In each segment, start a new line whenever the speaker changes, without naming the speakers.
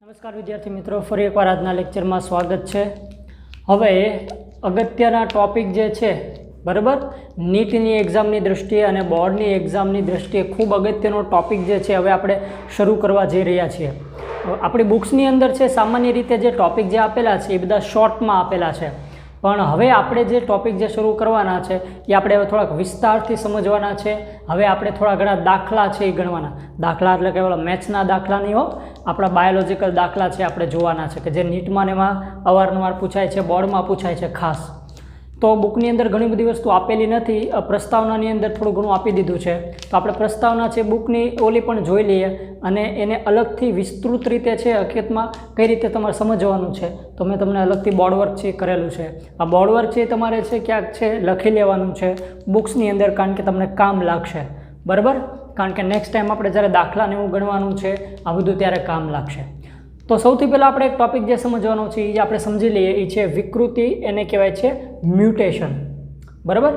નમસ્કાર વિદ્યાર્થી મિત્રો, ફરી એકવાર આજના લેક્ચરમાં સ્વાગત છે. હવે અગત્યના ટોપિક જે છે બરાબર, નીટની એક્ઝામની દૃષ્ટિએ અને બોર્ડની એક્ઝામની દૃષ્ટિએ ખૂબ અગત્યનો ટોપિક જે છે હવે આપણે શરૂ કરવા જઈ રહ્યા છીએ. આપણી બુક્સની અંદર છે સામાન્ય રીતે જે ટોપિક જે આપેલા છે એ બધા શોર્ટમાં આપેલા છે, પણ હવે આપણે જે ટોપિક જે શરૂ કરવાના છે એ આપણે હવે થોડાક વિસ્તારથી સમજવાના છે. હવે આપણે થોડા ઘણા દાખલા છે એ ગણવાના. દાખલા એટલે કે મેથ્સના દાખલા નહીં હો, આપણા બાયોલોજિકલ દાખલા છે આપણે જોવાના છે કે જે નીટમાં ને એમાં અવારનવાર પૂછાય છે, બોર્ડમાં પૂછાય છે ખાસ. તો બુકની અંદર ઘણી બધી વસ્તુ આપેલી નથી, પ્રસ્તાવનાની અંદર થોડું ઘણું આપી દીધું છે. તો આપણે પ્રસ્તાવના છે બુકની ઓલી પણ જોઈ લઈએ અને એને અલગથી વિસ્તૃત રીતે છે હકીકતમાં કઈ રીતે તમારે સમજવાનું છે તો મેં તમને અલગથી બોર્ડવર્ક છે કરેલું છે. આ બોર્ડવર્ક છે તમારે છે ક્યાંક છે લખી લેવાનું છે બુક્સની અંદર, કારણ કે તમને કામ લાગશે બરાબર. કારણ કે નેક્સ્ટ ટાઈમ આપણે જ્યારે દાખલાને એવું ગણવાનું છે આ બધું ત્યારે કામ લાગશે. તો સૌથી પહેલાં આપણે એક ટોપિક જે સમજવાનો છે એ આપણે સમજી લઈએ. એ છે વિકૃતિ, એને કહેવાય છે મ્યુટેશન બરાબર.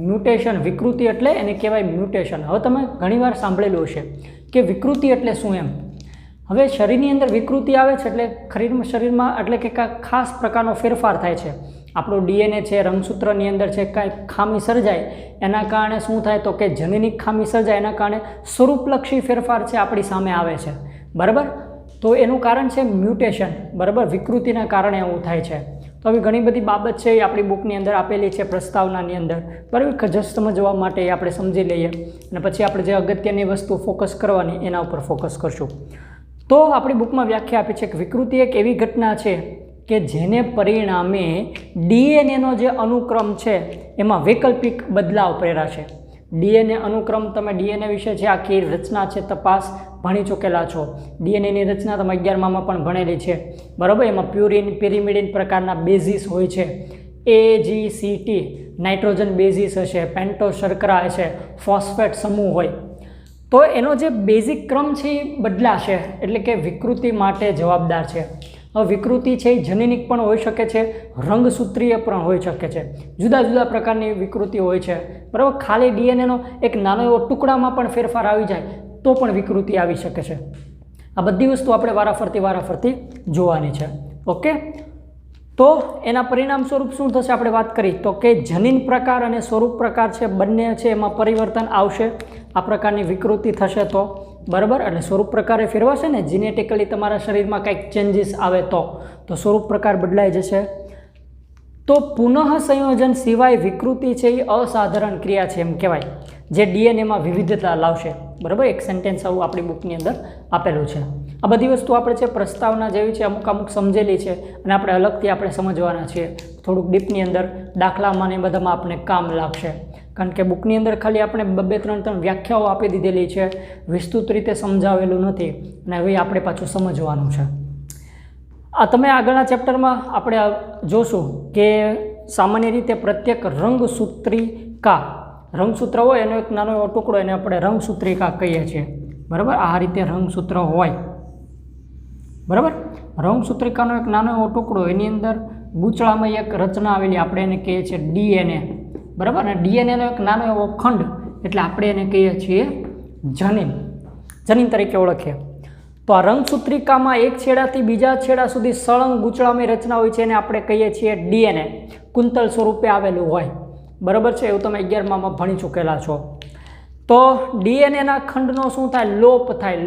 મ્યુટેશન, વિકૃતિ એટલે એને કહેવાય મ્યુટેશન. હવે તમે ઘણીવાર સાંભળેલું હશે કે વિકૃતિ એટલે શું એમ. હવે શરીરની અંદર વિકૃતિ આવે છે એટલે શરીરમાં એટલે કે કાંઈક ખાસ પ્રકારનો ફેરફાર થાય છે. આપણું ડીએનએ છે, રંગસૂત્રની અંદર છે કાંઈક ખામી સર્જાય એના કારણે શું થાય તો કે જનીનિક ખામી સર્જાય એના કારણે સ્વરૂપલક્ષી ફેરફાર છે આપણી સામે આવે છે બરાબર. તો એનું કારણ છે મ્યુટેશન બરાબર, વિકૃતિના કારણે એવું થાય છે. તો આવી ઘણી બધી બાબત છે એ આપણી બુકની અંદર આપેલી છે પ્રસ્તાવનાની અંદર બરાબર. જસ્ટ સમજવા માટે એ આપણે સમજી લઈએ અને પછી આપણે જે અગત્યની વસ્તુ ફોકસ કરવાની એના ઉપર ફોકસ કરશું. તો આપણી બુકમાં વ્યાખ્યા આપી છે કે વિકૃતિ એક એવી ઘટના છે કે જેને પરિણામે ડીએનએનો જે અનુક્રમ છે એમાં વૈકલ્પિક બદલાવ પ્રેરાશે. ડીએનએ અનુક્રમ, તમે ડીએનએ વિશે છે આખી રચના છે તપાસ ભણી ચૂકેલા છો. ડીએનએની રચના તમે 11માં પણ ભણેલી છે બરાબર. એમાં પ્યુરિન, પિરિમિડિન પ્રકારના બેઝિસ હોય છે. AGCT નાઇટ્રોજન બેઝિસ હશે, પેન્ટોઝ શર્કરા હશે, ફોસ્ફેટ સમૂહ હોય. તો એનો જે બેઝિક ક્રમ છે એ બદલાશે એટલે કે વિકૃતિ માટે જવાબદાર છે. હવે વિકૃતિ છે એ જનીનિક પણ હોઈ શકે છે, રંગસૂત્રીય પણ હોઈ શકે છે, જુદા જુદા પ્રકારની વિકૃતિ હોય છે બરાબર. ખાલી ડીએનએનો એક નાનો એવો ટુકડામાં પણ ફેરફાર આવી જાય તો પણ વિકૃતિ આવી શકે છે. આ બધી વસ્તુ આપણે વારાફરતી જોવાની છે. ઓકે, તો એના પરિણામ સ્વરૂપ શું થશે આપણે વાત કરી તો કે જનીન પ્રકાર અને સ્વરૂપ પ્રકાર છે બંને છે એમાં પરિવર્તન આવશે. આ પ્રકારની વિકૃતિ થશે તો બરાબર. એટલે સ્વરૂપ પ્રકારે ફેરવાશે ને, જીનેટિકલી તમારા શરીરમાં કંઈક ચેન્જીસ આવે તો સ્વરૂપ પ્રકાર બદલાઈ જશે. તો પુનઃ સંયોજન સિવાય વિકૃતિ છે એ અસાધારણ ક્રિયા છે એમ કહેવાય, જે ડીએનએમાં વિવિધતા લાવશે બરાબર. એક સેન્ટેન્સ આવું આપણી બુકની અંદર આપેલું છે. આ બધી વસ્તુ આપણે છે પ્રસ્તાવના જેવી છે અમુક સમજેલી છે અને આપણે અલગથી આપણે સમજવાના છીએ. થોડુંક ડીપની અંદર દાખલામાં ને બધામાં આપણે કામ લાગશે, કારણ કે બુકની અંદર ખાલી આપણે 2-3 વ્યાખ્યાઓ આપી દીધેલી છે, વિસ્તૃત રીતે સમજાવેલું નથી અને હવે આપણે પાછું સમજવાનું છે. આ તમે આગળના ચેપ્ટરમાં આપણે જોશું કે સામાન્ય રીતે પ્રત્યેક રંગસૂત્રિકા, રંગસૂત્ર હોય એનો એક નાનો એવો ટુકડો એને આપણે રંગસૂત્રિકા કહીએ છીએ બરાબર. આ રીતે રંગસૂત્ર હોય બરાબર. રંગસૂત્રિકાનો એક નાનો એવો ટુકડો, એની અંદર ગૂંચળામાં એક રચના આવેલી, આપણે એને કહીએ છીએ ડીએનએ બરાબર. અને ડીએનએનો એક નાનો એવો ખંડ એટલે આપણે એને કહીએ છીએ જનીન તરીકે ઓળખીએ. તો આ રંગસૂત્રિકામાં એક છેડાથી બીજા છેડા સુધી સળંગ ગૂંચળામય રચના હોય છે એને આપણે કહીએ છીએ ડીએનએ. કુંતલ સ્વરૂપે આવેલું હોય બરાબર છે, એવું તમે 11માં ભણી ચૂકેલા છો. તો ડીએનએના ખંડનો શું થાય,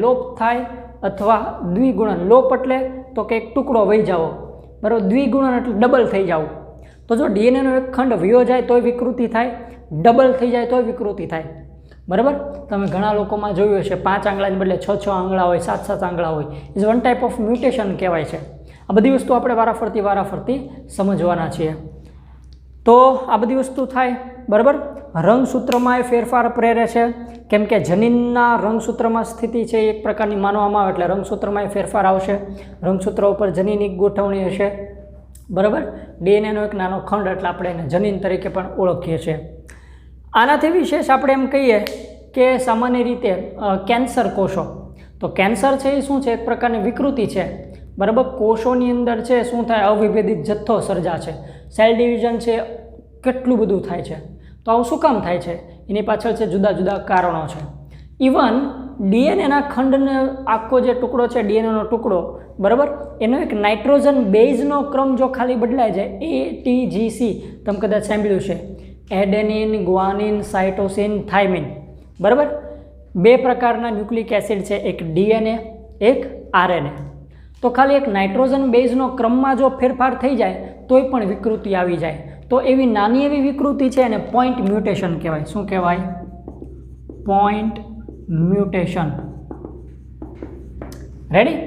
લોપ થાય અથવા દ્વિગુણન. લોપ એટલે તો કે એક ટુકડો વહી જાવ બરાબર, દ્વિગુણન એટલે ડબલ થઈ જાવ. તો જો ડીએનએનો એક ખંડ વયો જાય તોય વિકૃતિ થાય, ડબલ થઈ જાય તોય વિકૃતિ થાય બરાબર. તમે ઘણા લોકોમાં જોયું હશે 5 આંગળાને બદલે 6 આંગળા હોય, 7 આંગળા હોય. Is one type of mutation કહેવાય છે. આ બધી વસ્તુ આપણે વારાફરતી સમજવાના છીએ. તો આ બધી વસ્તુ થાય બરાબર. રંગસૂત્રમાં એ ફેરફાર પ્રેરે છે કેમ કે જનીનના રંગસૂત્રમાં સ્થિતિ છે એક પ્રકારની માનવામાં આવે એટલે રંગસૂત્રમાં એ ફેરફાર આવશે. રંગસૂત્ર ઉપર જનીનિક ગોઠવણી હશે બરાબર. ડીએનએનો એક નાનો ખંડ એટલે આપણે એને જનીન તરીકે પણ ઓળખીએ છીએ. આનાથી વિશેષ આપણે એમ કહીએ કે સામાન્ય રીતે કેન્સર કોષો, તો કેન્સર છે એ શું છે, એક પ્રકારની વિકૃતિ છે બરાબર. કોષોની અંદર છે શું થાય, અવિભેદિત જથ્થો સર્જા છે, સેલ ડિવિઝન છે કેટલું બધું થાય છે. તો આવું શું કામ થાય છે, એની પાછળ છે જુદા જુદા કારણો છે. ઇવન ડીએનએના ખંડને આખો જે ટુકડો છે ડીએનએનો ટુકડો બરાબર એનો એક નાઇટ્રોજન બેઝનો ક્રમ જો ખાલી બદલાય જાય ATGC તમે કદાચ સાંભળ્યું છે એડેનિન ગ્વાનિન સાઇટોસિન થાઇમિન બરાબર 2 પ્રકારના ન્યુક્લિક એસિડ છે એક ડીએનએ એક આરએનએ તો ખાલી એક નાઇટ્રોજન બેઝનો ક્રમમાં જો ફેરફાર થઈ જાય તોય પણ વિકૃતિ આવી જાય તો એવી નાની એવી વિકૃતિ છે એને પોઈન્ટ મ્યુટેશન કહેવાય શું કહેવાય પોઈન્ટ મ્યુટેશન રેડી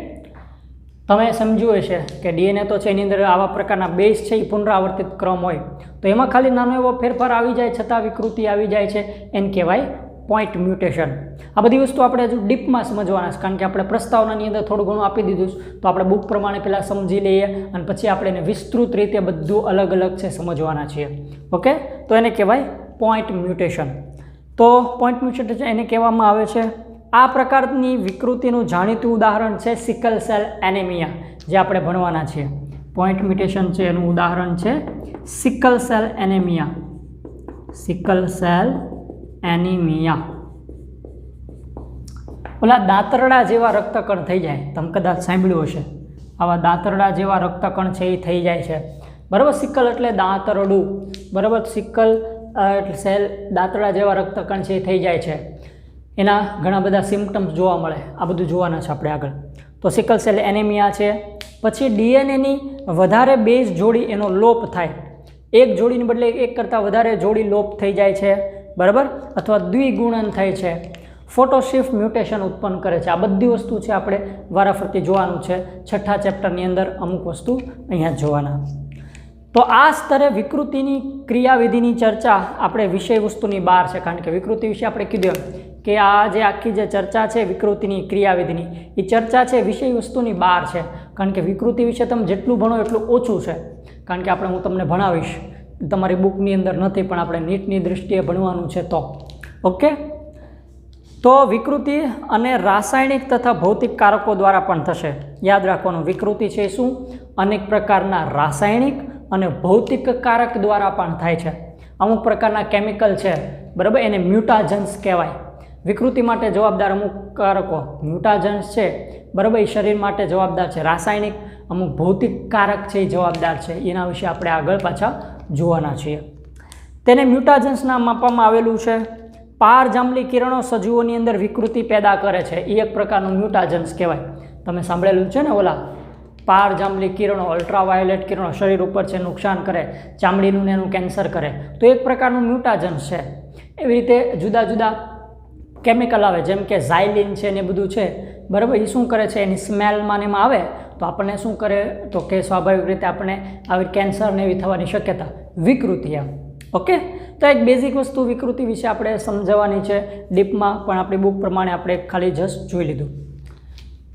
તમે સમજ્યું હશે કે ડીએનએ તો છે એની અંદર આવા પ્રકારના બેઝ છે એ પુનરાવર્તિત ક્રમ હોય તો એમાં ખાલી નાનો એવો ફેરફાર આવી જાય છતાં વિકૃતિ આવી જાય છે એને કહેવાય પોઈન્ટ મ્યુટેશન આ બધી વસ્તુ આપણે હજુ ડીપમાં સમજવાના છે કારણ કે આપણે પ્રસ્તાવનાની અંદર થોડું ઘણું આપી દીધું તો આપણે બુક પ્રમાણે પહેલાં સમજી લઈએ અને પછી આપણે એને વિસ્તૃત રીતે બધું અલગ અલગ છે સમજવાના છીએ ઓકે તો એને કહેવાય પોઈન્ટ મ્યુટેશન તો પોઈન્ટ મ્યુટેશન એને કહેવામાં આવે છે આ પ્રકારની વિકૃતિનું જાણીતું ઉદાહરણ છે સિકલ સેલ એનેમિયા જે આપણે ભણવાના છીએ પોઈન્ટ મ્યુટેશન છે એનું ઉદાહરણ છે sickle cell anaemia sickle cell anaemia ઓલા દાંતરડા જેવા રક્તકણ થઈ જાય તમે કદાચ સાંભળ્યું હશે આવા દાંતરડા જેવા રક્તકણ છે એ થઈ જાય છે બરાબર સિકલ એટલે દાંતરડું બરાબર સિકલ એટલે સેલ દાંતરડા જેવા રક્તકણ છે એ થઈ જાય છે એના ઘણા બધા સિમ્પટમ્સ જોવા મળે આ બધું જોવાના છે આપણે આગળ તો સિકલ સેલ એનેમિયા છે પછી ડીએનએની વધારે બેઝ જોડી એનો લોપ થાય એક જોડીને બદલે એક કરતાં વધારે જોડી લોપ થઈ જાય છે બરાબર અથવા દ્વિગુણન થાય છે ફોટોશિફ્ટ મ્યુટેશન ઉત્પન્ન કરે છે આ બધી વસ્તુ છે આપણે વારાફરતી જોવાનું છે 6થા ચેપ્ટરની અંદર અમુક વસ્તુ અહીંયા જોવાના તો આ સ્તરે વિકૃતિની ક્રિયાવિધિની ચર્ચા આપણે વિષય વસ્તુની બહાર છે કારણ કે વિકૃતિ વિશે આપણે કીધું કે આ જે આખી જે ચર્ચા છે વિકૃતિની ક્રિયાવિધિની એ ચર્ચા છે વિષય વસ્તુની બહાર છે કારણ કે વિકૃતિ વિશે તમે જેટલું ભણો એટલું ઓછું છે કારણ કે આપણે હું તમને ભણાવીશ તમારી બુકની અંદર નથી પણ આપણે નીટની દૃષ્ટિએ ભણવાનું છે તો ઓકે તો વિકૃતિ અને રાસાયણિક તથા ભૌતિક કારકો દ્વારા પણ થશે યાદ રાખવાનું વિકૃતિ છે શું અનેક પ્રકારના રાસાયણિક અને ભૌતિક કારક દ્વારા પણ થાય છે અમુક પ્રકારના કેમિકલ છે બરાબર એને મ્યુટાજન્સ કહેવાય વિકૃતિ માટે જવાબદાર અમુક કારકો મ્યુટાજન્સ છે બરાબર એ શરીર માટે જવાબદાર છે રાસાયણિક અમુક ભૌતિક કારક છે એ જવાબદાર છે એના વિશે આપણે આગળ પાછા જોવાના છીએ તેને મ્યુટાજન્સના માપવામાં આવેલું છે પારજાંબલી કિરણો સજીવોની અંદર વિકૃતિ પેદા કરે છે એ એક પ્રકારનું મ્યુટાજન્સ કહેવાય તમે સાંભળેલું છે ને ઓલા પારજાંબલી કિરણો અલ્ટ્રાવાયોલેટ કિરણો શરીર ઉપર છે નુકસાન કરે ચામડીનું ને એનું કેન્સર કરે તો એક પ્રકારનું મ્યુટાજન્સ છે એવી રીતે જુદા જુદા કેમિકલ આવે જેમ કે ઝાયલિન છે ને બધું છે બરાબર એ શું કરે છે એની સ્મેલમાં ને એમાં આવે તો આપણને શું કરે તો કે સ્વાભાવિક રીતે આપણે આવી કેન્સર ને એવી થવાની શક્યતા વિકૃતિ એમ ઓકે તો એક બેઝિક વસ્તુ વિકૃતિ વિશે આપણે સમજવાની છે ડીપમાં પણ આપણી બુક પ્રમાણે આપણે ખાલી જસ્ટ જોઈ લીધું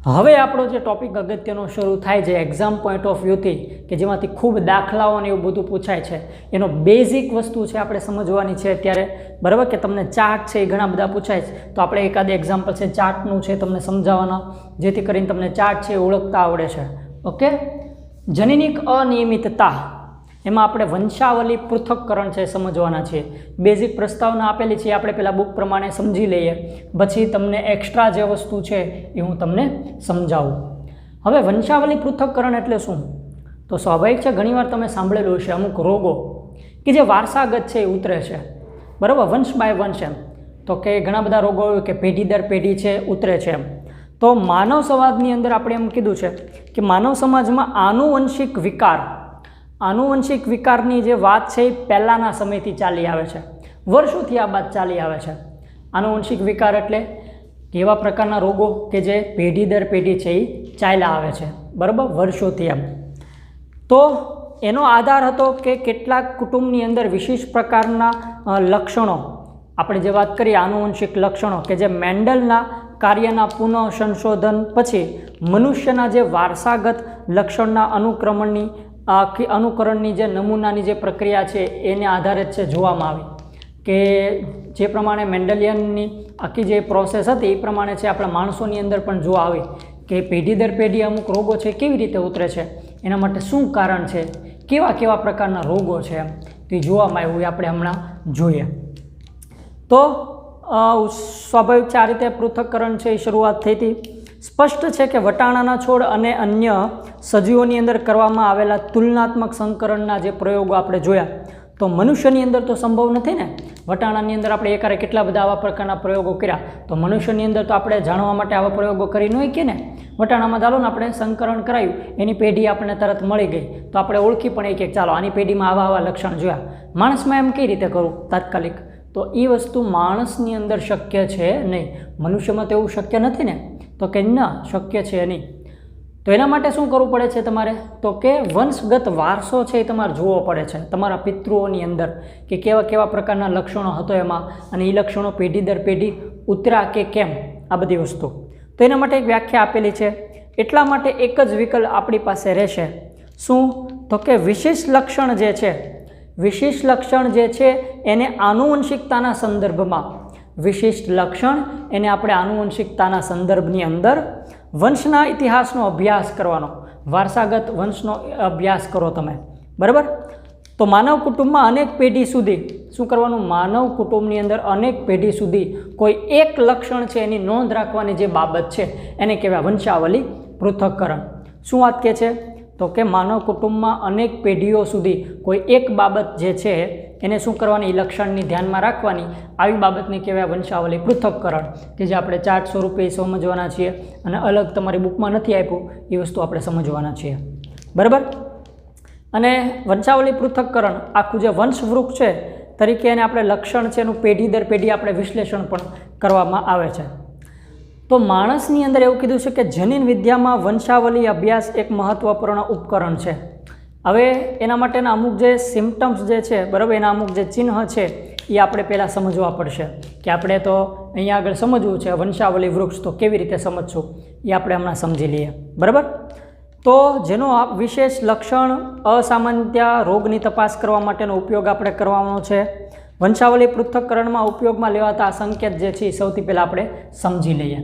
હવે આપણો જે ટોપિક અગત્યનો શરૂ થાય છે એક્ઝામ પોઈન્ટ ઓફ વ્યૂથી કે જેમાંથી ખૂબ દાખલાઓ ને એવું બધું પૂછાય છે એનો બેઝિક વસ્તુ છે આપણે સમજવાની છે અત્યારે બરાબર કે તમને ચાર્ટ છે એ ઘણા બધા પૂછાય છે તો આપણે એકાદ એક્ઝામ્પલ છે ચાર્ટનું છે તમને સમજાવવાના જેથી કરીને તમને ચાર્ટ છે એ ઓળખતા આવડે છે ઓકે જનીનિક અનિયમિતતા એમાં આપણે વંશાવલી પૃથક્કરણ છે સમજવાના છીએ બેઝિક પ્રસ્તાવના આપેલી છે આપણે પહેલાં બુક પ્રમાણે સમજી લઈએ પછી તમને એક્સ્ટ્રા જે વસ્તુ છે એ હું તમને સમજાવું હવે વંશાવલી પૃથક્કરણ એટલે શું તો સ્વાભાવિક છે ઘણીવાર તમે સાંભળેલું હશે અમુક રોગો કે જે વારસાગત છે એ ઉતરે છે બરાબર વંશ બાય વંશ એમ તો કે ઘણા બધા રોગો કે પેઢી દર પેઢી છે ઉતરે છે એમ તો માનવ સમાજની અંદર આપણે એમ કીધું છે કે માનવ સમાજમાં આનુવંશિક વિકારની જે વાત છે એ પહેલાંના સમયથી ચાલી આવે છે વર્ષોથી આ વાત ચાલી આવે છે આનુવંશિક વિકાર એટલે એવા પ્રકારના રોગો કે જે પેઢી દર પેઢી છે એ ચાલ્યા આવે છે બરાબર વર્ષોથી એમ તો એનો આધાર હતો કે કેટલાક કુટુંબની અંદર વિશિષ્ટ પ્રકારના લક્ષણો આપણે જે વાત કરીએ આનુવંશિક લક્ષણો કે જે મેન્ડલના કાર્યના પુનઃ સંશોધન પછી મનુષ્યના જે વારસાગત લક્ષણના અનુકરણની જે નમૂનાની જે પ્રક્રિયા છે એને આધારે જ છે જોવામાં આવી કે જે પ્રમાણે મેન્ડલિયનની આખી જે પ્રોસેસ હતી એ પ્રમાણે છે આપણા માણસોની અંદર પણ જોવા આવી કે પેઢી દર પેઢી અમુક રોગો છે કેવી રીતે ઉતરે છે એના માટે શું કારણ છે કેવા કેવા પ્રકારના રોગો છે એમ તે જોવામાં આવ્યું આપણે હમણાં જોઈએ તો સ્વાભાવિક છે આ રીતે પૃથક્કરણ છે એ શરૂઆત થઈ હતી. સ્પષ્ટ છે કે વટાણાના છોડ અને અન્ય સજીવોની અંદર કરવામાં આવેલા તુલનાત્મક સંકરણના જે પ્રયોગો આપણે જોયા તો મનુષ્યની અંદર તો સંભવ નથી ને. વટાણાની અંદર આપણે એકારે કેટલા બધા આવા પ્રકારના પ્રયોગો કર્યા, તો મનુષ્યની અંદર તો આપણે જાણવા માટે આવા પ્રયોગો કરી ન કે ને. વટાણામાં ચાલો ને આપણે સંકરણ કરાયું, એની પેઢી આપણને તરત મળી ગઈ, તો આપણે ઓળખી પણ કે ચાલો આની પેઢીમાં આવા લક્ષણ જોયા. માણસમાં એમ કઈ રીતે કરું તાત્કાલિક? તો એ વસ્તુ માણસની અંદર શક્ય છે નહીં. મનુષ્યમાં તો એવું શક્ય નથી ને, તો કે ના, શક્ય છે નહીં. તો એના માટે શું કરવું પડે છે તમારે? તો કે વંશગત વારસો છે એ તમારે જોવો પડે છે તમારા પિતૃઓની અંદર, કે કેવા કેવા પ્રકારના લક્ષણો હતો એમાં, અને એ લક્ષણો પેઢી દર પેઢી ઉતર્યા કે કેમ, આ બધી વસ્તુ. તો એના માટે એક વ્યાખ્યા આપેલી છે. એટલા માટે એક જ વિકલ્પ આપણી પાસે રહેશે. શું? તો કે વિશિષ્ટ લક્ષણ જે છે, વિશિષ્ટ લક્ષણ જે છે એને આનુવંશિકતાના સંદર્ભમાં, વિશિષ્ટ લક્ષણ એને આપણે આનુવંશિકતાના સંદર્ભની અંદર વંશના ઇતિહાસનો અભ્યાસ કરવાનો, વારસાગત વંશનો અભ્યાસ કરો તમે, બરાબર. તો માનવ કુટુંબમાં અનેક પેઢી સુધી શું કરવાનું? માનવ કુટુંબની અંદર અનેક પેઢી સુધી કોઈ એક લક્ષણ છે એની નોંધ રાખવાની જે બાબત છે એને કહેવાય વંશાવલી પૃથક્કરણ. શું વાત કહે છે? તો કે માનવ કુટુંબમાં અનેક પેઢીઓ સુધી કોઈ એક બાબત જે છે એને શું કરવાની? લક્ષણની ધ્યાનમાં રાખવાની, આવી બાબતને કહેવાય વંશાવલી પૃથક્કરણ, કે જે આપણે ચાર્ટ સ્વરૂપે સમજવાના છીએ, અને અલગ તમારી બુકમાં નથી આપ્યું એ વસ્તુ આપણે સમજવાના છીએ, બરાબર. અને વંશાવલી પૃથક્કરણ આખું જે વંશવૃક્ષ છે તરીકે એને આપણે લક્ષણ છે એનું પેઢી દર પેઢી આપણે વિશ્લેષણ પણ કરવામાં આવે છે. તો માણસની અંદર એવું કીધું છે કે જનીન વિદ્યામાં વંશાવલી અભ્યાસ એક મહત્વપૂર્ણ ઉપકરણ છે. હવે એના માટેના અમુક જે સિમ્ટમ્સ જે છે, બરાબર, એના અમુક જે ચિહ્ન છે એ આપણે પહેલાં સમજવા પડશે, કે આપણે તો અહીંયા આગળ સમજવું છે વંશાવલી વૃક્ષ, તો કેવી રીતે સમજશું એ આપણે હમણાં સમજી લઈએ, બરાબર. તો જેનો વિશેષ લક્ષણ અસામાન્યતા રોગની તપાસ કરવા માટેનો ઉપયોગ આપણે કરવાનો છે. વંશાવલી પૃથક્કરણમાં ઉપયોગમાં લેવાતા સંકેત જે છે એ સૌથી પહેલાં આપણે સમજી લઈએ.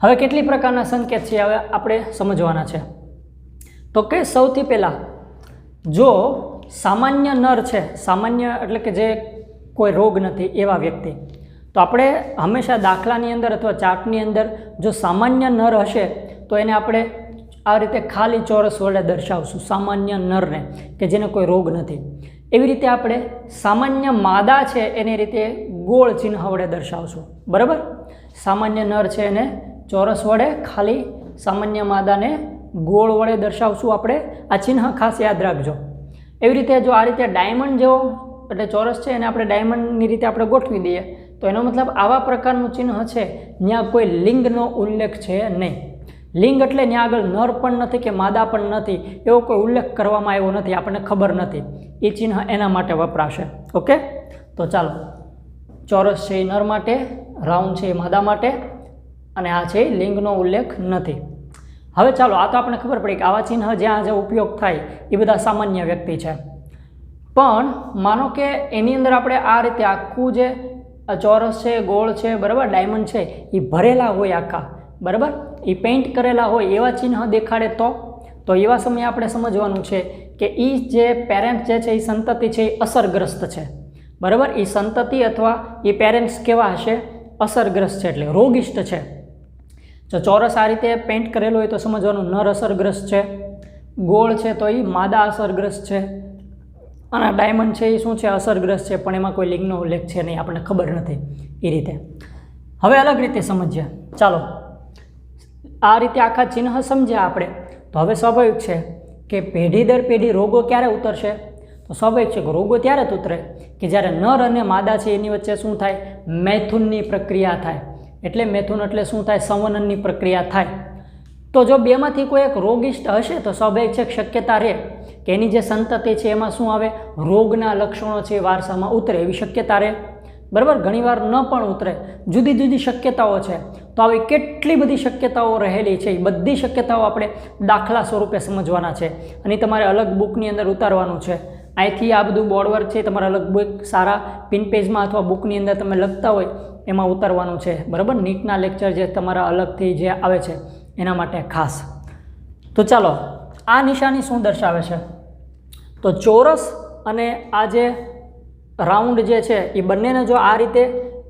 હવે કેટલી પ્રકારના સંકેત છે હવે આપણે સમજવાના છે. તો કે સૌથી પહેલાં જો સામાન્ય નર છે, સામાન્ય એટલે કે જે કોઈ રોગ નથી એવા વ્યક્તિ, તો આપણે હંમેશા દાખલાની અંદર અથવા ચાર્ટની અંદર જો સામાન્ય નર હશે તો એને આપણે આ રીતે ખાલી ચોરસ વડે દર્શાવશું, સામાન્ય નરને, કે જેને કોઈ રોગ નથી. એવી રીતે આપણે સામાન્ય માદા છે એની રીતે ગોળ ચિહ્ન વડે દર્શાવશું, બરાબર. સામાન્ય નર છે એને ચોરસ વડે, ખાલી સામાન્ય માદાને ગોળ વડે દર્શાવશું આપણે. આ ચિહ્ન ખાસ યાદ રાખજો. એવી રીતે જો આ રીતે ડાયમંડ જેવો એટલે ચોરસ છે એને આપણે ડાયમંડની રીતે આપણે ગોઠવી દઈએ, તો એનો મતલબ આવા પ્રકારનું ચિહ્ન છે ત્યાં કોઈ લિંગનો ઉલ્લેખ છે નહીં. લિંગ એટલે ત્યાં આગળ નર પણ નથી કે માદા પણ નથી, એવો કોઈ ઉલ્લેખ કરવામાં આવ્યો નથી, આપણને ખબર નથી. એ ચિહ્ન એના માટે વપરાશે. ઓકે, તો ચાલો, ચોરસ છે એ નર માટે, રાઉન્ડ છે એ માદા માટે, અને આ છે લિંગનો ઉલ્લેખ નથી. હવે ચાલો, આ તો આપણે ખબર પડી કે આવા ચિહ્ન જ્યાં જે ઉપયોગ થાય એ બધા સામાન્ય વ્યક્તિ છે. પણ માનો કે એની અંદર આપણે આ રીતે આખું જે ચોરસ છે, ગોળ છે, બરાબર, ડાયમંડ છે એ ભરેલા હોય આખા, બરાબર, એ પેઇન્ટ કરેલા હોય એવા ચિહ્ન દેખાડે તો એવા સમયે આપણે સમજવાનું છે કે એ જે પેરેન્ટ જે છે એ સંતતિ છે એ અસરગ્રસ્ત છે, બરાબર. એ સંતતિ અથવા એ પેરેન્ટ્સ કેવા હશે? અસરગ્રસ્ત છે, એટલે રોગિષ્ટ છે. જો ચોરસ આ રીતે પેઇન્ટ કરેલો હોય તો સમજવાનું નર અસરગ્રસ્ત છે, ગોળ છે તો એ માદા અસરગ્રસ્ત છે, અને ડાયમંડ છે એ શું છે? અસરગ્રસ્ત છે, પણ એમાં કોઈ લિંગનો ઉલ્લેખ છે નહીં, આપણને ખબર નથી. એ રીતે હવે અલગ રીતે સમજીએ. ચાલો, આ રીતે આખા ચિહ્ન સમજ્યા આપણે, તો હવે સ્વાભાવિક છે કે પેઢી દર પેઢી રોગો ક્યારે ઉતરશે? તો સ્વાભાવિક છે કે રોગો ત્યારે જ ઉતરે કે જ્યારે નર અને માદા છે એની વચ્ચે શું થાય? મૈથુનની પ્રક્રિયા થાય. એટલે મૈથુન એટલે શું થાય? સંવનનની પ્રક્રિયા થાય. તો જો બેમાંથી કોઈ એક રોગિષ્ટ હશે તો સ્વાભાવિક છે શક્યતા રહે કે એની જે સંતતિ છે એમાં શું આવે? રોગના લક્ષણો છે વારસામાં ઉતરે, એવી શક્યતા રહે, બરાબર. ઘણીવાર ન પણ ઉતરે, જુદી જુદી શક્યતાઓ છે. તો આવી કેટલી બધી શક્યતાઓ રહેલી છે, એ બધી શક્યતાઓ આપણે દાખલા સ્વરૂપે સમજવાના છે, અને તમારે અલગ બુકની અંદર ઉતારવાનું છે. અહીંથી આ બધું બોર્ડવર્ક છે તમારે અલગ બુક સારા પિન પેજમાં અથવા બુકની અંદર તમે લખતા હોય એમાં ઉતારવાનું છે, બરાબર. નીટના લેક્ચર જે તમારા અલગથી જે આવે છે એના માટે ખાસ. તો ચાલો, આ નિશાની શું દર્શાવે છે? તો ચોરસ અને આ જે રાઉન્ડ જે છે એ બંનેને જો આ રીતે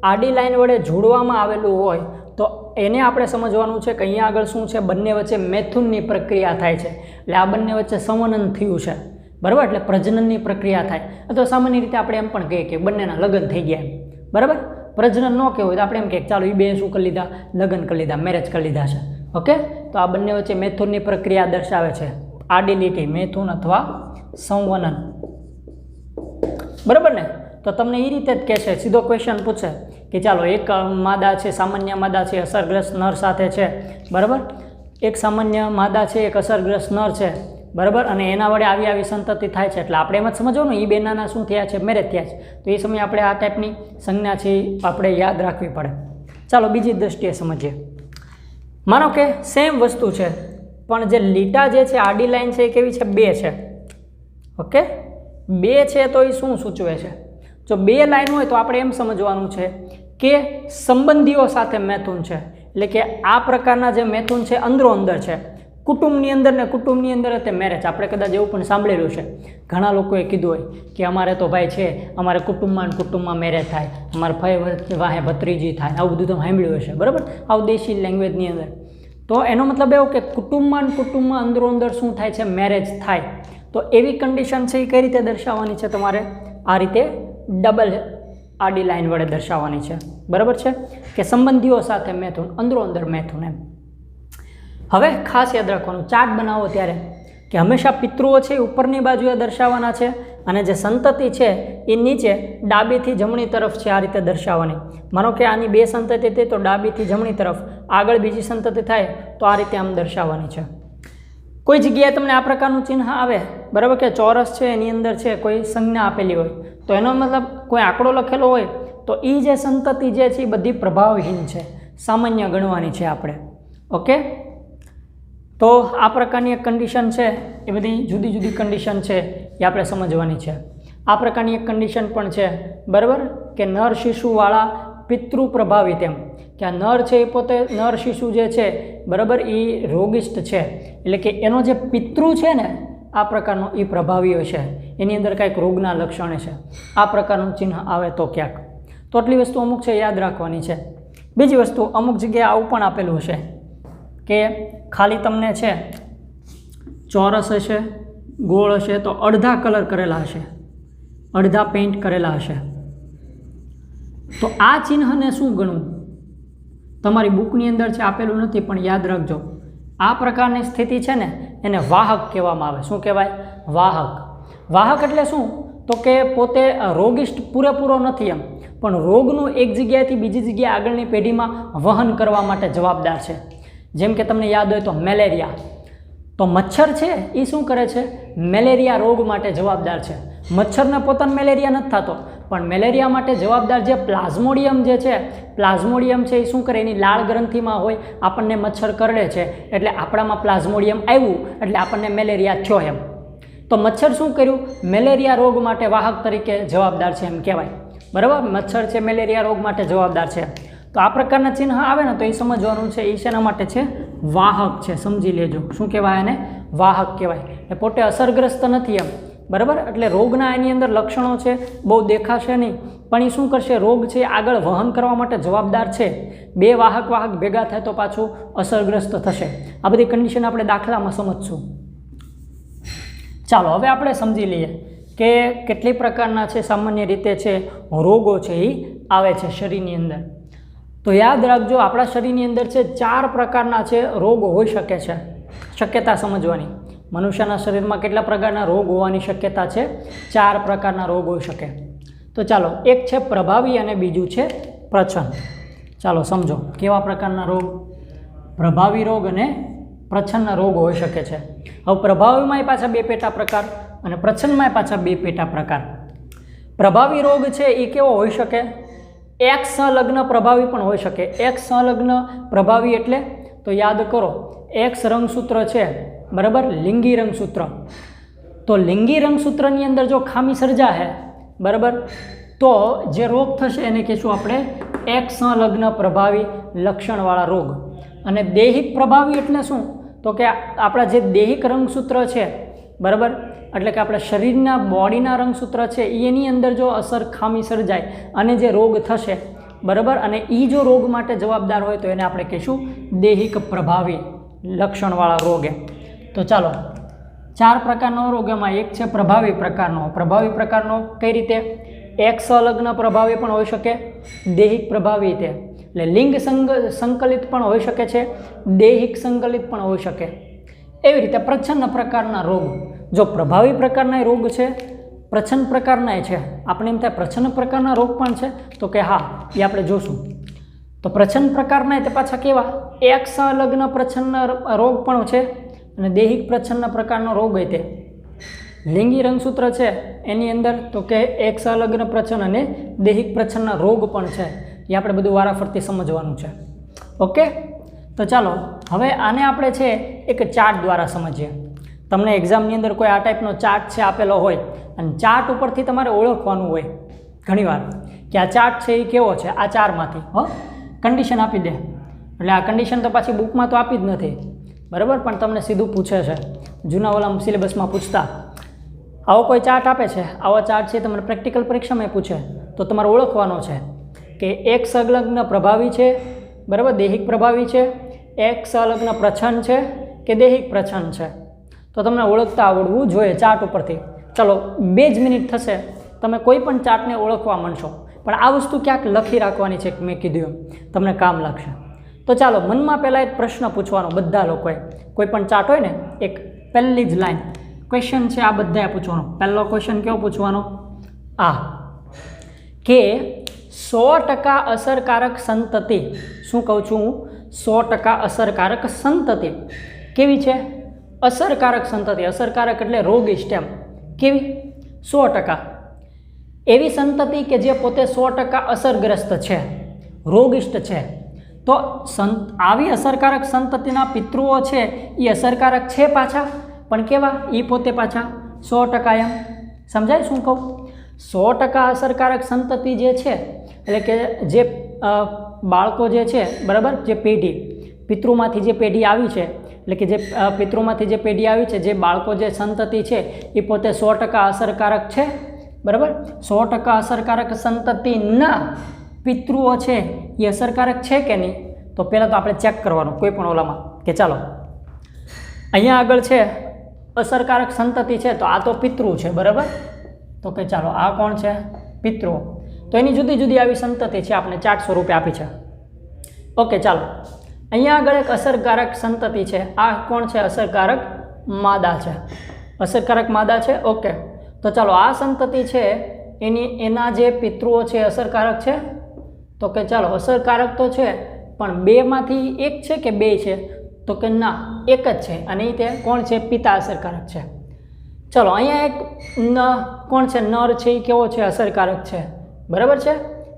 આડી લાઈન વડે જોડવામાં આવેલું હોય તો એને આપણે સમજવાનું છે કે અહીંયા આગળ શું છે, બંને વચ્ચે મેથુનની પ્રક્રિયા થાય છે, એટલે આ બંને વચ્ચે સંવનન થયું છે, બરાબર, એટલે પ્રજનનની પ્રક્રિયા થાય. અથવા સામાન્ય રીતે આપણે એમ પણ કહીએ કે બંનેના લગ્ન થઈ ગયા, બરાબર. પ્રજનન ન કહેવું હોય તો આપણે એમ કહીએ ચાલો એ બે શું કરી લીધા, લગ્ન કરી લીધા, મેરેજ કરી લીધા છે. ઓકે, તો આ બંને વચ્ચે મેથુનની પ્રક્રિયા દર્શાવે છે, આડી લીટી મેથુન અથવા સંવનન, બરાબર ને. તો તમને એ રીતે જ કહેશે, સીધો ક્વેશ્ચન પૂછે કે ચાલો એક માદા છે, સામાન્ય માદા છે, અસરગ્રસ્ત નર સાથે છે, બરાબર. એક સામાન્ય માદા છે, એક અસરગ્રસ્ત નર છે, બરાબર, અને એના વડે આવી સંતતિ થાય છે, એટલે આપણે એમ જ સમજવાનું એ બેનાના શું થયા છે, મેરેજ થયા છે. તો એ સમયે આપણે આ ટાઈપની સંજ્ઞા છે આપણે યાદ રાખવી પડે. ચાલો બીજી દ્રષ્ટિએ સમજીએ. માનો કે સેમ વસ્તુ છે, પણ જે લીટા જે છે, આડી લાઈન છે એ કેવી છે, 2 છે. ઓકે, 2 છે તો એ શું સૂચવે છે? જો 2 લાઈન હોય તો આપણે એમ સમજવાનું છે કે સંબંધીઓ સાથે મેથુન છે, એટલે કે આ પ્રકારના જે મેથુન છે અંદરો અંદર છે, કુટુંબની અંદર ને કુટુંબની અંદર તે મેરેજ. આપણે કદાચ એવું પણ સાંભળેલું છે, ઘણા લોકોએ કીધું હોય કે અમારે તો ભાઈ છે, અમારે કુટુંબમાં મેરેજ થાય, અમારે ભાઈ વાહે ભત્રીજી થાય, આવું બધું તમે સાંભળ્યું હશે, બરાબર, આવું દેશી લેંગ્વેજની અંદર. તો એનો મતલબ એવો કે કુટુંબમાં અંદરો અંદર શું થાય છે, મેરેજ થાય. તો એવી કન્ડિશન છે એ કઈ રીતે દર્શાવવાની છે, તમારે આ રીતે ડબલ આડી લાઈન વડે દર્શાવવાની છે, બરાબર છે, કે સંબંધીઓ સાથે મેથુન, અંદરો અંદર મેથુન એમ. હવે ખાસ યાદ રાખવાનું, ચાર્ટ બનાવો ત્યારે કે હંમેશા પિતૃઓ છે એ ઉપરની બાજુએ દર્શાવવાના છે અને જે સંતતિ છે એ નીચે ડાબીથી જમણી તરફ છે આ રીતે દર્શાવવાની. માનો કે આની 2 સંતતિ હતી તો ડાબીથી જમણી તરફ, આગળ બીજી સંતતિ થાય તો આ રીતે આમ દર્શાવવાની છે. કોઈ જગ્યાએ તમને આ પ્રકારનું ચિહ્ન આવે, બરાબર, કે ચોરસ છે એની અંદર છે કોઈ સંજ્ઞા આપેલી હોય તો એનો મતલબ કોઈ આંકડો લખેલો હોય તો એ જે સંતતિ જે છે એ બધી પ્રભાવહીન છે, સામાન્ય ગણવાની છે આપણે. ઓકે, તો આ પ્રકારની એક કન્ડિશન છે, એ બધી જુદી જુદી કન્ડિશન છે એ આપણે સમજવાની છે. આ પ્રકારની એક કન્ડિશન પણ છે, બરાબર, કે નર શિશુવાળા પિતૃ પ્રભાવિત, એમ કે આ નર છે એ પોતે નર શિશુ જે છે, બરાબર, એ રોગિષ્ટ છે, એટલે કે એનો જે પિતૃ છે ને આ પ્રકારનો એ પ્રભાવીઓ છે, એની અંદર કાંઈક રોગના લક્ષણ છે, આ પ્રકારનું ચિહ્ન આવે તો ક્યાંક. તો આટલી વસ્તુ અમુક છે યાદ રાખવાની છે. બીજી વસ્તુ, અમુક જગ્યાએ આવું પણ આપેલું હશે કે ખાલી તમને છે ચોરસ હશે, ગોળ હશે તો અડધા કલર કરેલા હશે, અડધા પેઇન્ટ કરેલા હશે. તો આ ચિહ્નને શું ગણવું? તમારી બુકની અંદર છે આપેલું નથી, પણ યાદ રાખજો, આ પ્રકારની સ્થિતિ છે ને એને વાહક કહેવામાં આવે. શું કહેવાય? વાહક. વાહક એટલે શું? તો કે પોતે રોગિષ્ટ પૂરેપૂરો નથી એમ, પણ રોગનું એક જગ્યાએથી બીજી જગ્યાએ આગળની પેઢીમાં વહન કરવા માટે જવાબદાર છે. જેમ કે તમને યાદ હોય તો મેલેરિયા, તો મચ્છર છે એ શું કરે છે? મેલેરિયા રોગ માટે જવાબદાર છે. મચ્છરને પોતાને મેલેરિયા નથી થતો, પણ મેલેરિયા માટે જવાબદાર જે પ્લાઝ્મોડિયમ જે છે, પ્લાઝ્મોડિયમ છે એ શું કરે, એની લાળ ગ્રંથિમાં હોય, આપણને મચ્છર કરડે છે એટલે આપણામાં પ્લાઝ્મોડિયમ આવ્યું એટલે આપણને મેલેરિયા થયો એમ. તો મચ્છર શું કર્યું? મેલેરિયા રોગ માટે વાહક તરીકે જવાબદાર છે એમ કહેવાય, બરાબર. મચ્છર છે મેલેરિયા રોગ માટે જવાબદાર છે. તો આ પ્રકારના ચિહ્ન આવે ને તો એ સમજવાનું છે એ શેના માટે છે? વાહક છે, સમજી લેજો. શું કહેવાય એને? વાહક કહેવાય. એ પોતે અસરગ્રસ્ત નથી એમ, બરાબર. એટલે રોગના એની અંદર લક્ષણો છે બહુ દેખાશે નહીં, પણ એ શું કરશે? રોગ છે આગળ વહન કરવા માટે જવાબદાર છે. 2 વાહક ભેગા થાય તો પાછું અસરગ્રસ્ત થશે. આ બધી કન્ડિશન આપણે દાખલામાં સમજશું. ચાલો હવે આપણે સમજી લઈએ કે કેટલી પ્રકારના છે સામાન્ય રીતે છે રોગો છે એ આવે છે શરીરની અંદર. તો યાદ રાખજો, આપણા શરીરની અંદર છે 4 પ્રકારના છે રોગ હોઈ શકે છે. શક્યતા સમજવાની, મનુષ્યના શરીરમાં કેટલા પ્રકારના રોગ હોવાની શક્યતા છે? 4 પ્રકારના રોગ હોઈ શકે. તો ચાલો, એક છે પ્રભાવી અને બીજું છે પ્રચ્છન્ન. ચાલો સમજો કેવા પ્રકારના રોગ? પ્રભાવી રોગ અને પ્રચ્છન્ન રોગ હોઈ શકે છે. હવે પ્રભાવીમાં પાછા 2 પેટા પ્રકાર અને પ્રચ્છન્નમાં પાછા 2 પેટા પ્રકાર. પ્રભાવી રોગ છે એ કેવો હોઈ શકે? એક સંલગ્ન પ્રભાવી પણ હોઈ શકે. એક સંલગ્ન પ્રભાવી એટલે તો યાદ કરો, એક્સ રંગસૂત્ર છે, બરાબર, લિંગી રંગસૂત્ર. તો લિંગી રંગસૂત્રની અંદર જો ખામી સર્જાશે, બરાબર, તો જે રોગ થશે એને કહીશું આપણે એક સંલગ્ન પ્રભાવી લક્ષણવાળા રોગ. અને દૈહિક પ્રભાવી એટલે શું? તો કે આપણા જે દૈહિક રંગસૂત્ર છે, બરાબર, એટલે કે આપણા શરીરના બોડીના રંગસૂત્ર છે એની અંદર જો અસર ખામી સર્જાય અને જે રોગ થશે બરાબર, અને એ જો રોગ માટે જવાબદાર હોય તો એને આપણે કહીશું દૈહિક પ્રભાવી લક્ષણવાળા રોગ એમ. તો ચાલો 4 પ્રકારનો રોગ, એમાં એક છે પ્રભાવી પ્રકારનો. પ્રભાવી પ્રકારનો કઈ રીતે? એક સંલગ્ન પ્રભાવી પણ હોઈ શકે, દૈહિક પ્રભાવી તે એટલે લિંગ સંકલિત પણ હોઈ શકે છે, દૈહિક સંકલિત પણ હોઈ શકે. એવી રીતે પ્રચ્છન્ન પ્રકારના રોગ, જો પ્રભાવી પ્રકારના રોગ છે, પ્રચ્છન્ન પ્રકારના છે, આપણે એમ થાય પ્રચ્છન્ન પ્રકારના રોગ પણ છે, તો કે હા, એ આપણે જોશું. તો પ્રચ્છન્ન પ્રકારના તે પાછા કેવા? એક સંલગ્ન પ્રચ્છન્ન રોગ પણ છે અને દૈહિક પ્રચ્છન્ન પ્રકારનો રોગ હોય તે લિંગી રંગસૂત્ર છે એની અંદર, તો કે એક સંલગ્ન પ્રચ્છન્ન અને દૈહિક પ્રચ્છન્ન રોગ પણ છે. એ આપણે બધું વારાફરતી સમજવાનું છે. ઓકે, તો ચાલો હવે આને આપણે છે એક ચાર્ટ દ્વારા સમજીએ. તમને એક્ઝામની અંદર કોઈ આ ટાઈપનો ચાર્ટ છે આપેલો હોય અને ચાર્ટ ઉપરથી તમારે ઓળખવાનું હોય ઘણીવાર કે આ ચાર્ટ છે એ કેવો છે, આ 4માંથી કન્ડિશન આપી દે. એટલે આ કન્ડિશન તો પાછી બુકમાં તો આપી જ નથી, બરાબર, પણ તમને સીધું પૂછે છે. જૂના ઓલા સિલેબસમાં પૂછતા આવો કોઈ ચાર્ટ આપે છે, આવો ચાર્ટ છે તમને પ્રેક્ટિકલ પરીક્ષામાં પૂછે તો તમારે ઓળખવાનો છે કે એક સંલગ્ન પ્રભાવી છે, બરાબર, દૈહિક પ્રભાવી છે, એક સંલગ્ન પ્રચ્છન્ન છે કે દૈહિક પ્રચ્છન્ન છે. તો તમને ઓળખતા આવડવું જોઈએ ચાર્ટ ઉપરથી. ચલો 2 જ મિનિટ થશે, તમે કોઈ પણ ચાર્ટને ઓળખવા માંડશો, પણ આ વસ્તુ ક્યાંક લખી રાખવાની છે, મેં કીધું એમ તમને કામ લાગશે. તો ચાલો મનમાં પહેલાં એક પ્રશ્ન પૂછવાનો બધા લોકોએ. કોઈ પણ ચાર્ટ હોય ને, એક પહેલી જ લાઈન ક્વેશ્ચન છે, આ બધાએ પૂછવાનો. પહેલો ક્વેશ્ચન કેવો પૂછવાનો? આ કે 100% અસરકારક સંતતિ. શું કહું છું હું? 100% અસરકારક સંતતિ કેવી છે? અસરકારક સંતતિ. અસરકારક એટલે રોગિષ્ટ એમ. કેવી? 100%. એવી સંતતિ કે જે પોતે 100% અસરગ્રસ્ત છે, રોગિષ્ટ છે. તો આવી અસરકારક સંતતિના પિતૃઓ છે એ અસરકારક છે પાછા, પણ કેવા? એ પોતે પાછા 100% એમ. સમજાય શું કહું? 100% અસરકારક સંતતિ જે છે એટલે કે જે બાળકો જે છે, બરાબર, જે પેઢી પિતૃમાંથી જે પેઢી આવી છે, એટલે કે જે પિતૃમાંથી જે પેઢી આવી છે, જે બાળકો જે સંતતિ છે એ પોતે 100% અસરકારક છે, બરાબર. 100% અસરકારક સંતતિના પિતૃઓ છે એ અસરકારક છે કે નહીં? તો પહેલાં તો આપણે ચેક કરવાનું કોઈ પણ ઓલામાં કે ચાલો અહીંયા આગળ છે અસરકારક સંતતિ છે, તો આ તો પિતૃ છે, બરાબર. તો કે ચાલો આ કોણ છે? પિતૃ. તો એની જુદી જુદી આવી સંતતિ છે, આપણે ચાર્ટ સ્વરૂપે આપી છે. ઓકે, ચાલો અહીંયા આગળ એક અસરકારક સંતતિ છે. આ કોણ છે? અસરકારક માદા છે. અસરકારક માદા છે. ઓકે, તો ચાલો આ સંતતિ છે એના જે પિતૃઓ છે અસરકારક છે. તો કે ચાલો અસરકારક તો છે, પણ 2માંથી 1 છે કે 2 છે? તો કે ના, 1 જ છે, અને તે કોણ છે? પિતા અસરકારક છે. ચલો અહીંયા એક કોણ છે? નર છે. એ કેવો છે? અસરકારક છે, બરાબર છે.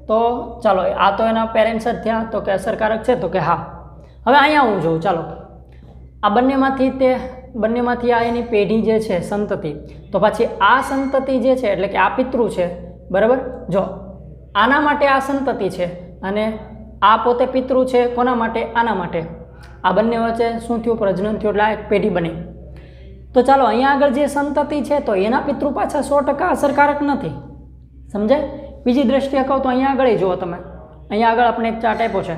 તો ચાલો આ તો એના પેરેન્ટ્સ જ થયા, તો કે અસરકારક છે, તો કે હા. હવે અહીંયા હું જોઉં, ચાલો આ બંનેમાંથી આ એની પેઢી જે છે સંતતિ, તો પછી આ સંતતિ જે છે એટલે કે આ પિતૃ છે, બરાબર. જો આના માટે આ સંતતિ છે અને આ પોતે પિતૃ છે, કોના માટે? આના માટે. આ બંને વચ્ચે શું થયું? પ્રજનન થયું, એટલે આ એક પેઢી બની. તો ચાલો અહીંયા આગળ જે સંતતિ છે તો એના પિતૃ પાછા 100% અસરકારક નથી. સમજાય? બીજી દ્રષ્ટિએ કહું તો અહીંયા આગળ જુઓ તમે, અહીંયા આગળ આપણે એક ચાર્ટ આપ્યો છે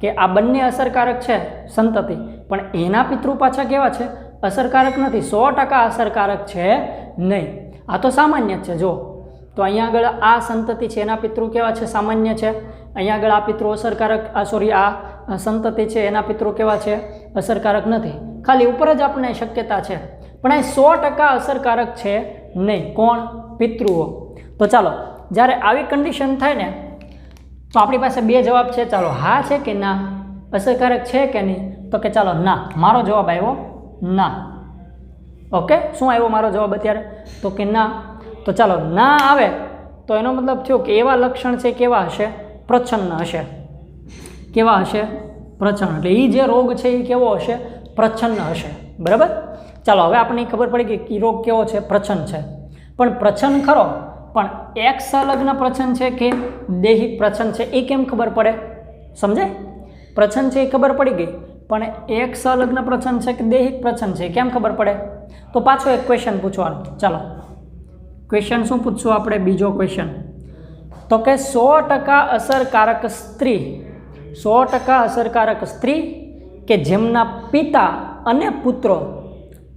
કે આ બંને અસરકારક છે સંતતિ, પણ એના પિતૃ પાછા કેવા છે? અસરકારક નથી, 100% અસરકારક છે નહીં. આ તો સામાન્ય જ છે. જો તો અહીંયા આગળ આ સંતતિ છે એના પિતૃ કેવા છે? સામાન્ય છે. અહીંયા આગળ આ પિતૃ અસરકારક આ સંતતિ છે એના પિતૃ કેવા છે? અસરકારક નથી. ખાલી ઉપર જ આપણને શક્યતા છે, પણ આ 100% અસરકારક છે નહીં. કોણ? પિતૃઓ. તો ચાલો જ્યારે આવી કન્ડિશન થાય ને તો આપણી પાસે 2 જવાબ છે. ચાલો હા છે કે ના? અસરકારક છે કે નહીં? તો કે ચાલો ના. મારો જવાબ આવ્યો ના. ઓકે, શું આવ્યો મારો જવાબ અત્યારે? તો કે ના. તો ચાલો ના આવે તો એનો મતલબ થયો કે એવા લક્ષણ છે કેવા હશે? પ્રચ્છન્ન હશે. કેવા હશે? પ્રચ્છન્ન. એટલે એ જે રોગ છે એ કેવો હશે? પ્રચ્છન્ન હશે, બરાબર. ચાલો હવે આપણને ખબર પડી કે એ રોગ કેવો છે? પ્રચ્છન્ન છે. પણ પ્રચ્છન્ન ખરો, પણ એક સંલગ્ન પ્રચ્છન્ન છે કે દૈહિક પ્રચ્છન્ન છે એ કેમ ખબર પડે? સમજાય? પ્રચ્છન્ન છે એ ખબર પડી ગઈ, પણ એક સંલગ્ન પ્રચ્છન્ન છે કે દૈહિક પ્રચ્છન્ન છે કેમ ખબર પડે? તો પાછો એક ક્વેશ્ચન પૂછવાનો. ચાલો ક્વેશ્ચન શું પૂછશું આપણે? બીજો ક્વેશ્ચન તો કે 100% અસરકારક સ્ત્રી, 100% અસરકારક સ્ત્રી કે જેમના પિતા અને પુત્રો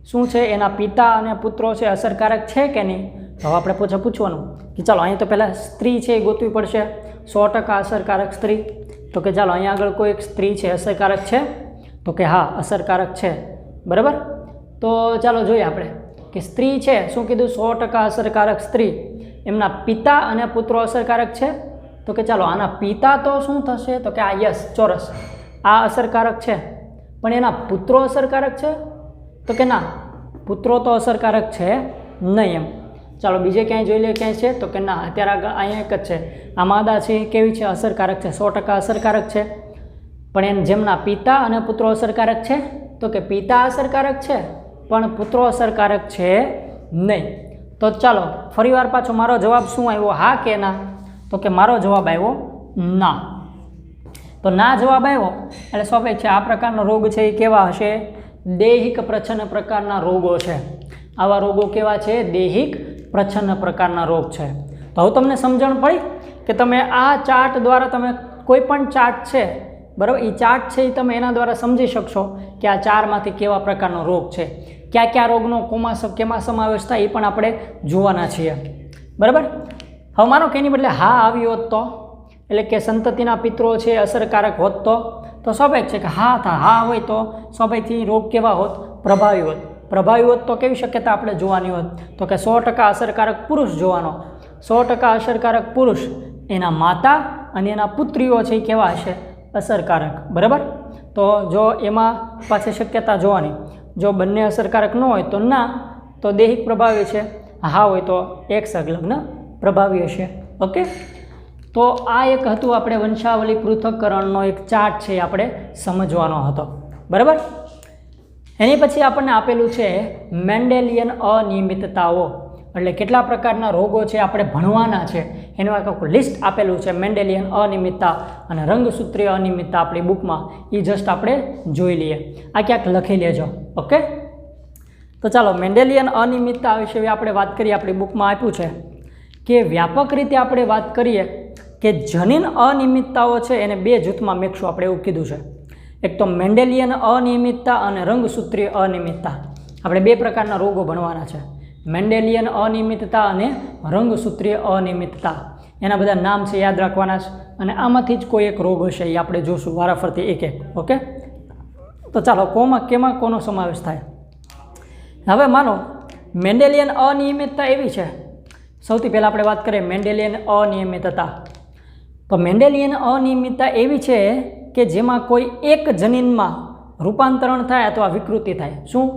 શું છે, એના પિતા અને પુત્રો છે અસરકારક છે કે નહીં. તો આપણે પૂછવાનું કે ચાલો અહીં તો પહેલાં સ્ત્રી છે એ ગોતવી પડશે. 100% અસરકારક સ્ત્રી, તો કે ચાલો અહીંયા આગળ કોઈ એક સ્ત્રી છે અસરકારક છે, તો કે હા અસરકારક છે. બરાબર, તો ચાલો જોઈએ આપણે કે સ્ત્રી છે શું કીધું, 100% અસરકારક સ્ત્રી, એમના પિતા અને પુત્રો અસરકારક છે. તો કે ચાલો આના પિતા તો શું થશે, તો કે આ યસ ચોરસ આ અસરકારક છે, પણ એના પુત્રો અસરકારક છે, તો કે ના પુત્રો તો અસરકારક છે નહીં. એમ ચાલો બીજે ક્યાંય જોઈ લે ક્યાંય છે, તો કે ના અત્યારે આગળ અહીંયા એક જ છે. આ માદા છે કેવી છે, અસરકારક છે, 100% અસરકારક છે, પણ એને જેમના પિતા અને પુત્રો અસરકારક છે, તો કે પિતા અસરકારક છે પણ પુત્રો અસરકારક છે નહીં. તો ચાલો ફરીવાર પાછો મારો જવાબ શું આવ્યો, હા કે ના, તો કે મારો જવાબ આવ્યો ના. તો ના જવાબ આવ્યો એટલે સ્વાભાવિક છે આ પ્રકારનો રોગ છે એ કેવા હશે, દૈહિક પ્રચ્છન્ન પ્રકારના રોગો છે. આવા રોગો કેવા છે, દૈહિક પ્રચ્છન્ન પ્રકારના રોગ છે. તો હવે તમને સમજણ પડી કે તમે આ ચાર્ટ દ્વારા તમે કોઈ પણ ચાર્ટ છે બરાબર, એ ચાર્ટ છે એ તમે એના દ્વારા સમજી શકશો કે આ ચારમાંથી કેવા પ્રકારનો રોગ છે, કયા રોગનો કેમાં સમાવેશ થાય એ પણ આપણે જોવાના છીએ. બરાબર, હવે માનો કે એની બદલે હા આવી હોત તો, એટલે કે સંતતિના પિત્રો છે અસરકારક હોત તો સ્વાભાવિક છે કે હા હોય તો સ્વાભાવિકથી રોગ કેવા હોત, પ્રભાવી હોત. પ્રભાવી હોત તો કેવી શક્યતા આપણે જોવાની હોત, તો કે 100% અસરકારક પુરુષ જોવાનો. 100% અસરકારક પુરુષ, એના માતા અને એના પુત્રીઓ છે એ કેવા હશે, અસરકારક. બરાબર, તો જો એમાં પાછી શક્યતા જોવાની, જો બંને અસરકારક ન હોય તો ના, તો દૈહિક પ્રભાવી છે, હા હોય તો એક સંલગ્ન પ્રભાવી હશે. ઓકે, તો આ એક હતું આપણે વંશાવલી પૃથક્કરણનો એક ચાર્ટ છે આપણે સમજવાનો હતો. બરાબર, એની પછી આપણને આપેલું છે મેન્ડેલિયન અનિયમિતતાઓ, એટલે કેટલા પ્રકારના રોગો છે આપણે ભણવાના છે એનું આખું લિસ્ટ આપેલું છે. મેન્ડેલિયન અનિયમિતતા અને રંગસૂત્રીય અનિયમિતતા આપણી બુકમાં એ જસ્ટ આપણે જોઈ લઈએ, આ ક્યાંક લખી લેજો. ઓકે, તો ચાલો મેન્ડેલિયન અનિયમિતતા વિશે આપણે વાત કરીએ. આપણી બુકમાં આપ્યું છે કે વ્યાપક રીતે આપણે વાત કરીએ કે જનીન અનિયમિતતાઓ છે એને બે જૂથમાં મેકશું આપણે, એવું કીધું છે. એક તો મેન્ડેલિયન અનિયમિતતા અને રંગસૂત્રીય અનિયમિતતા. આપણે બે પ્રકારના રોગો ભણવાના છે, મેન્ડેલિયન અનિયમિતતા અને રંગસૂત્રીય અનિયમિતતા. એના બધા નામ છે યાદ રાખવાના છે, અને આમાંથી જ કોઈ એક રોગ હશે એ આપણે જોશું વારાફરતી એક. ઓકે, તો ચાલો કેમાં કોનો સમાવેશ થાય. હવે માનો મેન્ડેલિયન અનિયમિતતા એવી છે, સૌથી પહેલાં આપણે વાત કરીએ મેન્ડેલિયન અનિયમિતતા. તો મેન્ડેલિયન અનિયમિતતા એવી છે કે જેમાં કોઈ એક જનીનમાં રૂપાંતરણ થાય અથવા વિકૃતિ થાય. શું,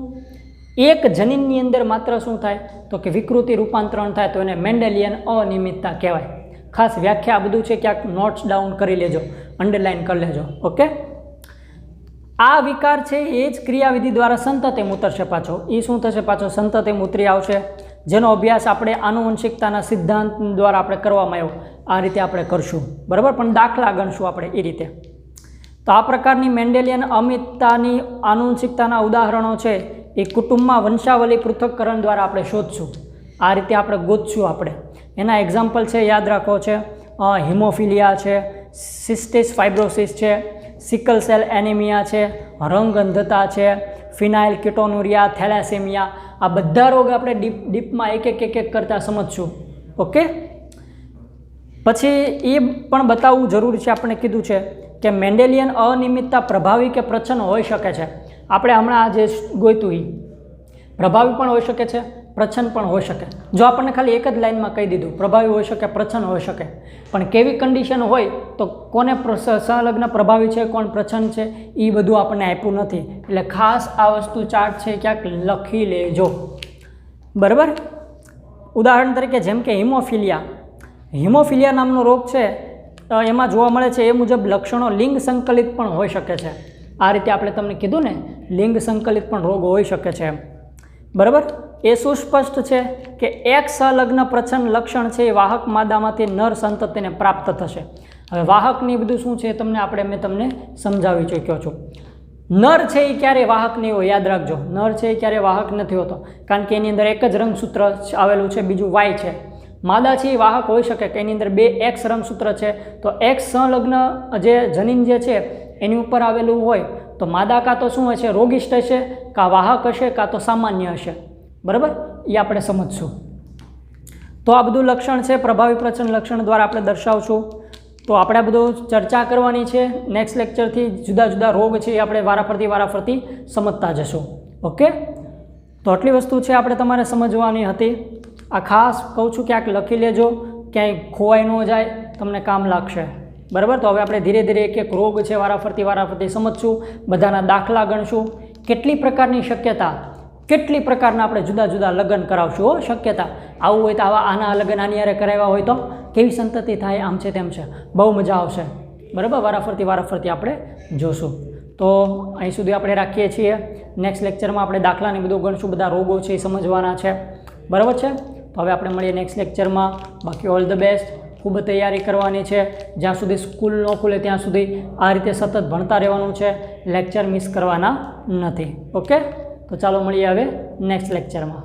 એક જનીનની અંદર માત્ર શું થાય, તો કે વિકૃતિ રૂપાંતરણ થાય, તો એને મેન્ડેલિયન અનિયમિતતા કહેવાય. ખાસ વ્યાખ્યા બધું છે ક્યાંક નોટ્સ ડાઉન કરી લેજો, અંડરલાઇન કરી લેજો. ઓકે, આ વિકાર છે એ જ ક્રિયાવિધિ દ્વારા સંતતિમાં ઉતરશે. પાછો એ શું થશે, પાછો સંતતિમાં ઉતરી આવશે, જેનો અભ્યાસ આપણે આનુવંશિકતાના સિદ્ધાંત દ્વારા આપણે કરવામાં આવ્યો. આ રીતે આપણે કરશું. બરાબર, પણ દાખલા ગણશું આપણે એ રીતે. તો આ પ્રકારની મેન્ડેલિયન અનિયમિતતાની આનુવંશિકતાના ઉદાહરણો છે એ કુટુંબમાં વંશાવલી પૃથક્કરણ દ્વારા આપણે શોધશું. આ રીતે આપણે ગોતશું. આપણે એના એક્ઝામ્પલ છે યાદ રાખો છે, હિમોફિલિયા છે, સિસ્ટિસ ફાઇબ્રોસિસ છે, સિકલ સેલ એનિમિયા છે, રંગ અંધતા છે, ફિનાઇલ કિટોનુરિયા, થેલેસેમિયા. આ બધા રોગ આપણે ડીપમાં એક કરતાં સમજશું. ઓકે, પછી એ પણ બતાવવું જરૂરી છે. આપણે કીધું છે કે મેન્ડેલિયન અનિયમિતતા પ્રભાવી કે પ્રચ્છન્ન હોઈ શકે છે. આપણે હમણાં આ જે ગોઈતું એ પ્રભાવી પણ હોઈ શકે છે, પ્રચ્છન્ન પણ હોઈ શકે. જો આપણને ખાલી એક જ લાઇનમાં કહી દીધું પ્રભાવી હોઈ શકે, પ્રચ્છન્ન હોઈ શકે, પણ કેવી કન્ડિશન હોય તો કોને સંલગ્ન પ્રભાવી છે, કોણ પ્રચ્છન્ન છે, એ બધું આપણને આપ્યું નથી. એટલે ખાસ આ વસ્તુ ચાર્ટ છે ક્યાંક લખી લેજો. બરાબર, ઉદાહરણ તરીકે જેમ કે હિમોફિલિયા નામનો રોગ છે, એમાં જોવા મળે છે એ મુજબ લક્ષણો લિંગ સંકલિત પણ હોઈ શકે છે. આ રીતે આપણે તમને કીધું ને, લિંગ સંકલિત પણ રોગ હોઈ શકે છે. બરાબર, એ સુસ્પષ્ટ છે કે એક સંલગ્ન પ્રચ્છન્ન લક્ષણ છે એ વાહક માદામાંથી નર સંતતિને પ્રાપ્ત થશે. હવે વાહકની બધું શું છે મેં તમને સમજાવી ચૂક્યો છું. નર છે એ ક્યારેય વાહક નહીં હોય, યાદ રાખજો. નર છે એ ક્યારેય વાહક નથી હોતો, કારણ કે એની અંદર એક જ રંગસૂત્ર આવેલું છે, બીજું વાય છે. માદા છે એ વાહક હોઈ શકે કે એની અંદર 2 એક્સ રંગસૂત્ર છે, તો એક્સ સંલગ્ન જે જનીન જે છે એની ઉપર આવેલું હોય તો માદા કાં તો શું હશે, રોગિષ્ટ હશે, કાં વાહક હશે, કાં તો સામાન્ય હશે. બરાબર, એ આપણે સમજશું. તો આ બધું લક્ષણ છે, પ્રભાવી પ્રચન લક્ષણ દ્વારા આપણે દર્શાવશું. તો આપણે બધું ચર્ચા કરવાની છે. નેક્સ્ટ લેક્ચરથી જુદા જુદા રોગ છે એ આપણે વારાફરતી સમજતા જશું. ઓકે, તો આટલી વસ્તુ છે આપણે તમારે સમજવાની હતી. આ ખાસ કહું છું, ક્યાંક લખી લેજો, ક્યાંય ખોવાઈ ન જાય, તમને કામ લાગશે. બરાબર, તો હવે આપણે ધીરે ધીરે એક એક રોગ છે વારાફરતી સમજશું, બધાના દાખલા ગણશું, કેટલી પ્રકારની શક્યતા, કેટલી પ્રકારના આપણે જુદા જુદા લગ્ન કરાવશું. શક્યતા આવું હોય તો આના લગ્ન આની હારે કરાવ્યા હોય તો કેવી સંતતિ થાય, આમ છે તેમ છે, બહુ મજા આવશે. બરાબર, વારાફરતી આપણે જોશું. તો અહીં સુધી આપણે રાખીએ છીએ. નેક્સ્ટ લેક્ચરમાં આપણે દાખલાને બધું ગણશું, બધા રોગો છે એ સમજવાના છે. બરાબર છે, તો હવે આપણે મળીએ નેક્સ્ટ લેક્ચરમાં. બાકી ઓલ ધ બેસ્ટ. ખૂબ તૈયારી કરવાની છે. જ્યાં સુધી સ્કૂલ ન ખુલે ત્યાં સુધી આ રીતે સતત ભણતા રહેવાનું છે. લેક્ચર મિસ કરવાના નથી. ઓકે, તો ચાલો મળીએ હવે નેક્સ્ટ લેક્ચરમાં.